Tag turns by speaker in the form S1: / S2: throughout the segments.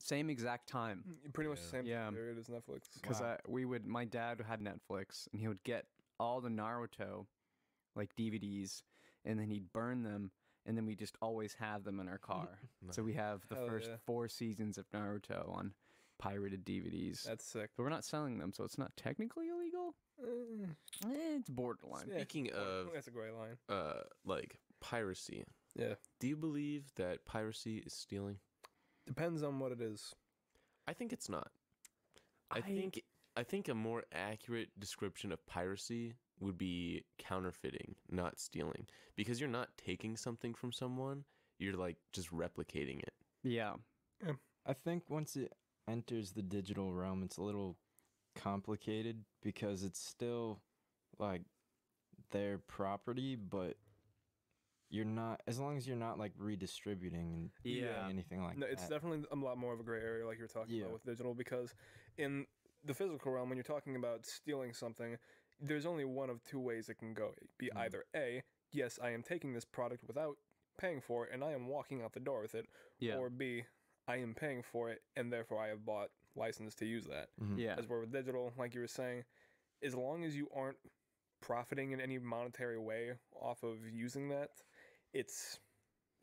S1: Same exact time.
S2: Pretty much the same
S1: Yeah.
S2: period as Netflix.
S1: Because my dad had Netflix, and he would get all the Naruto, like DVDs, and then he'd burn them, and then we just always have them in our car. So we have the first 4 seasons of Naruto on pirated DVDs.
S2: That's sick.
S1: But we're not selling them, so it's not technically illegal. It's borderline.
S3: Speaking of,
S2: that's a great line.
S3: like piracy.
S2: Yeah.
S3: Do you believe that piracy is stealing?
S2: Depends on what it is.
S3: I think it's not. I think a more accurate description of piracy would be counterfeiting, not stealing. Because you're not taking something from someone, you're like just replicating it.
S1: Yeah.
S4: I think once it enters the digital realm, it's a little complicated because it's still like their property, but you're not, as long as you're not like redistributing and doing anything like that.
S2: It's definitely a lot more of a gray area, like you were talking about with digital, because in the physical realm, when you're talking about stealing something, there's only one of 2 ways it can go. It'd be either A, yes, I am taking this product without paying for it, and I am walking out the door with it, or B, I am paying for it, and therefore I have bought license to use that.
S1: Yeah.
S2: As where with digital, like you were saying, as long as you aren't profiting in any monetary way off of using that, it's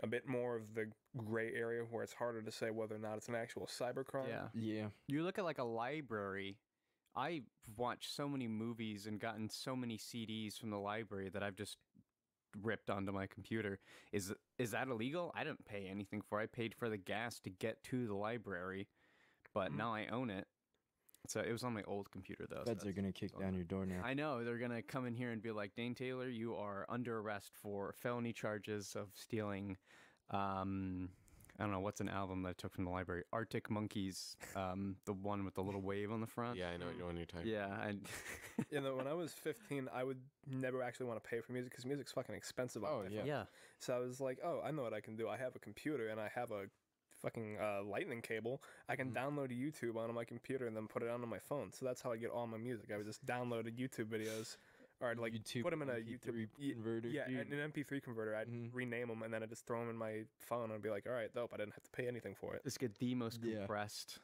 S2: a bit more of the gray area where it's harder to say whether or not it's an actual cybercrime.
S1: Yeah.
S4: Yeah.
S1: You look at like a library. I've watched so many movies and gotten so many CDs from the library that I've just ripped onto my computer. Is that illegal? I didn't pay anything for it. I paid for the gas to get to the library, but now I own it. So it was on my old computer though.
S4: Feds are gonna kick down your door now.
S1: I know they're gonna come in here and be like, Dane Taylor, you are under arrest for felony charges of stealing. I don't know what's an album that I took from the library. Arctic Monkeys, the one with the little wave on the front.
S3: Yeah, I know what you're talking.
S1: Yeah,
S2: When I was 15, I would never actually want to pay for music because music's fucking expensive.
S1: yeah.
S2: So I was like, oh, I know what I can do. I have a computer and I have a fucking lightning cable. I can download YouTube onto my computer and then put it onto my phone. So that's how I get all my music. I would just download YouTube videos, or I'd like put them in a
S4: MP3
S2: YouTube
S4: converter.
S2: Yeah, an MP3 converter. I'd rename them and then I'd just throw them in my phone and I'd be like, all right, dope. I didn't have to pay anything for it.
S1: Just get the most compressed,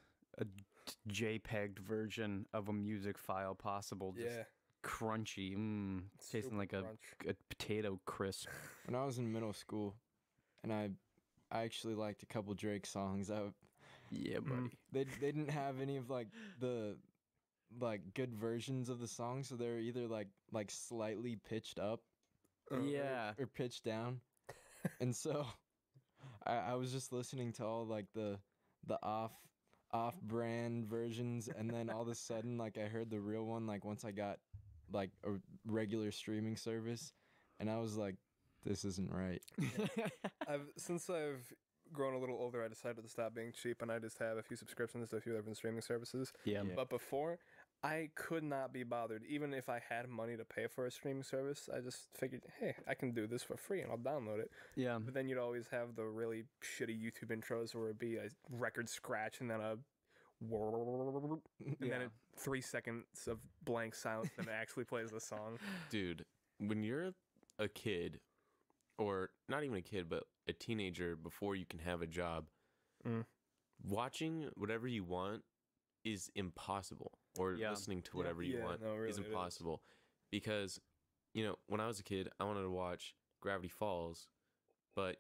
S1: JPEG version of a music file possible. Just crunchy, tasting like a potato crisp.
S4: When I was in middle school, and I actually liked a couple Drake songs.
S1: Yeah, buddy.
S4: They didn't have any of like the good versions of the song, so they're either like slightly pitched up, or pitched down, and so I was just listening to all like the off-brand versions, and then all of a sudden like I heard the real one like once I got like a regular streaming service, and I was like, this isn't right.
S2: Since I've grown a little older, I decided to stop being cheap, and I just have a few subscriptions to a few different streaming services.
S1: Yeah.
S2: But before, I could not be bothered. Even if I had money to pay for a streaming service, I just figured, hey, I can do this for free, and I'll download it.
S1: Yeah.
S2: But then you'd always have the really shitty YouTube intros where it'd be a record scratch and then a and then 3 seconds of blank silence, and it actually plays the song.
S3: Dude, when you're a kid, or not even a kid, but a teenager before you can have a job, watching whatever you want is impossible. Or listening to whatever you want is impossible. Because, when I was a kid, I wanted to watch Gravity Falls, but,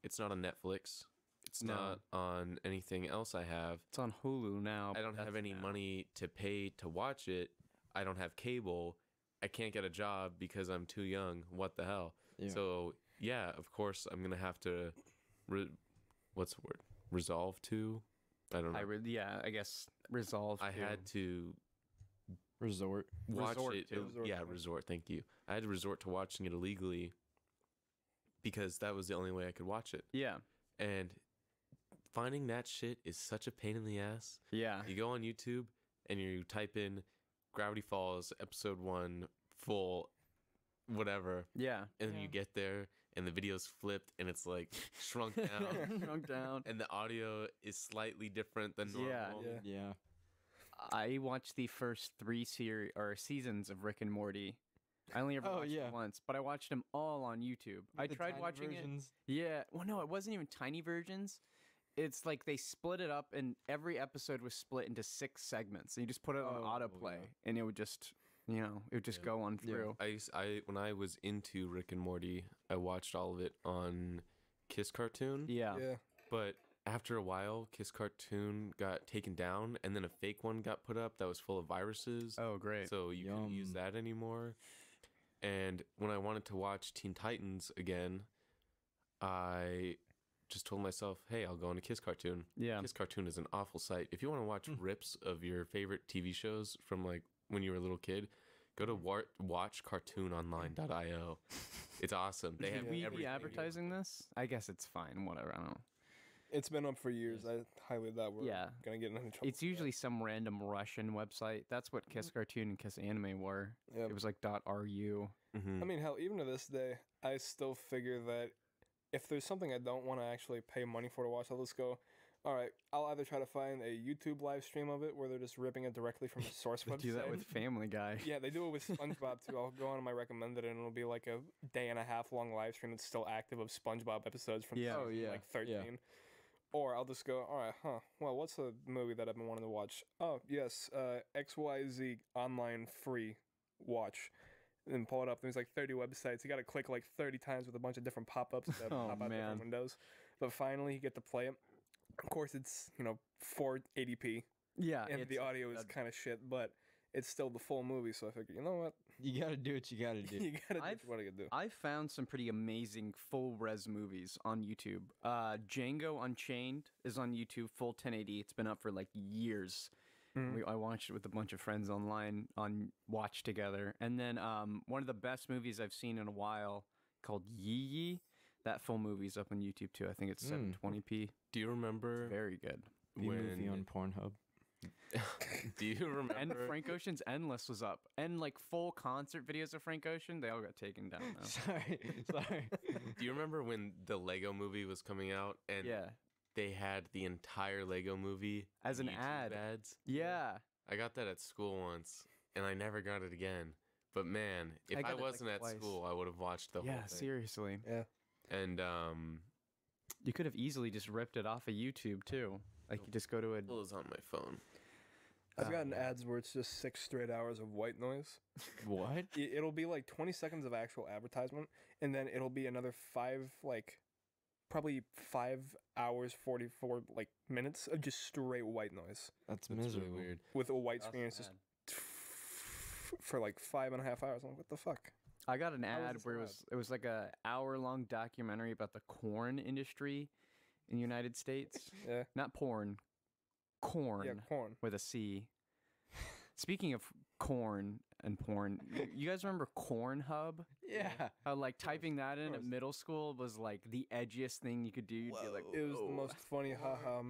S3: it's not on Netflix. It's not on anything else I have.
S1: It's on Hulu now.
S3: I don't have any money to pay to watch it. I don't have cable. I can't get a job because I'm too young. What the hell? Yeah. So, yeah, of course, I'm going to have to, what's the word? Resolve to? I don't know.
S1: I guess resolve
S3: I had to
S4: resort.
S3: Watch
S1: resort
S3: it.
S1: to.
S3: Resort. Thank you. I had to resort to watching it illegally because that was the only way I could watch it.
S1: Yeah.
S3: And finding that shit is such a pain in the ass.
S1: Yeah.
S3: You go on YouTube and you type in Gravity Falls episode 1 full whatever.
S1: Yeah.
S3: And then you get there and the video's flipped and it's like shrunk down.
S1: Shrunk down.
S3: And the audio is slightly different than normal.
S4: Yeah.
S1: I watched the first 3 seasons of Rick and Morty. I only ever watched it once, but I watched them all on YouTube. I tried watching
S4: versions.
S1: it. Yeah. Well, no, it wasn't even tiny versions. it's like they split it up, and every episode was split into 6 segments. And you just put it on autoplay, and it would just, it would just go on through.
S3: When I was into Rick and Morty, I watched all of it on Kiss Cartoon.
S1: Yeah.
S3: But after a while, Kiss Cartoon got taken down, and then a fake one got put up that was full of viruses.
S1: Oh, great.
S3: So you couldn't use that anymore. And when I wanted to watch Teen Titans again, I just told myself, hey, I'll go on to Kiss Cartoon.
S1: Yeah.
S3: Kiss Cartoon is an awful site. If you want to watch rips of your favorite TV shows from like when you were a little kid, go to watchcartoononline.io. It's awesome. They have
S1: we be advertising this? I guess it's fine. Whatever. I don't know.
S2: It's been up for years. I highly doubt we're gonna get into trouble.
S1: It's usually some random Russian website. That's what Kiss Cartoon and Kiss Anime were. Yep. It was like .ru.
S2: I mean, hell, even to this day, I still figure that if there's something I don't want to actually pay money for to watch, I'll just go, all right, I'll either try to find a YouTube live stream of it where they're just ripping it directly from the source website.
S1: They do that with Family Guy.
S2: Yeah, they do it with SpongeBob too. I'll go on my recommended and it'll be like a day and a half long live stream that's still active of SpongeBob episodes from like 13. Yeah. Or I'll just go, all right, well, what's a movie that I've been wanting to watch? Oh, yes, XYZ online free watch. And pull it up. There's like 30 websites. You got to click like 30 times with a bunch of different pop-ups that pop out different windows. But finally, you get to play it. Of course, it's, 480p.
S1: Yeah.
S2: And the audio is kind of shit, but it's still the full movie. So I figured, you know what?
S4: You got to do what you got to do.
S2: You got to do what you got to do.
S1: I found some pretty amazing full-res movies on YouTube. Django Unchained is on YouTube, full 1080. It's been up for like years. I watched it with a bunch of friends online on Watch Together. And then one of the best movies I've seen in a while called Yee Yee. That full movie's up on YouTube too. I think it's 720p.
S3: Do you remember?
S1: It's very good.
S4: Movie on Pornhub.
S3: Do you remember?
S1: And Frank Ocean's Endless was up. And like full concert videos of Frank Ocean, they all got taken down now.
S4: Sorry.
S3: Do you remember when the Lego movie was coming out and they had the entire Lego movie
S1: as an
S3: YouTube
S1: ad?
S3: Ads?
S1: Yeah.
S3: I got that at school once, and I never got it again. But man, if I wasn't at school, I would have watched the whole thing.
S1: Yeah, seriously.
S2: Yeah.
S3: And
S1: you could have easily just ripped it off of YouTube too. Like you just go to a.
S3: It was on my phone.
S2: I've gotten ads where it's just 6 straight hours of white noise.
S4: What?
S2: It'll be like 20 seconds of actual advertisement, and then it'll be another 5 hours 44 minutes of just straight white noise.
S4: That's miserable.
S3: Really weird.
S2: With a white screen, it's just for like 5.5 hours. I'm like, what the fuck?
S1: I got an ad where it was like a hour-long documentary about the corn industry in the United States.
S2: Yeah.
S1: Not porn. Corn.
S2: Yeah, corn.
S1: With a C. Speaking of corn and porn, you guys remember CornHub?
S4: Yeah.
S1: How typing that in at middle school was like the edgiest thing you could do. You'd be like,
S2: it was the most funny haha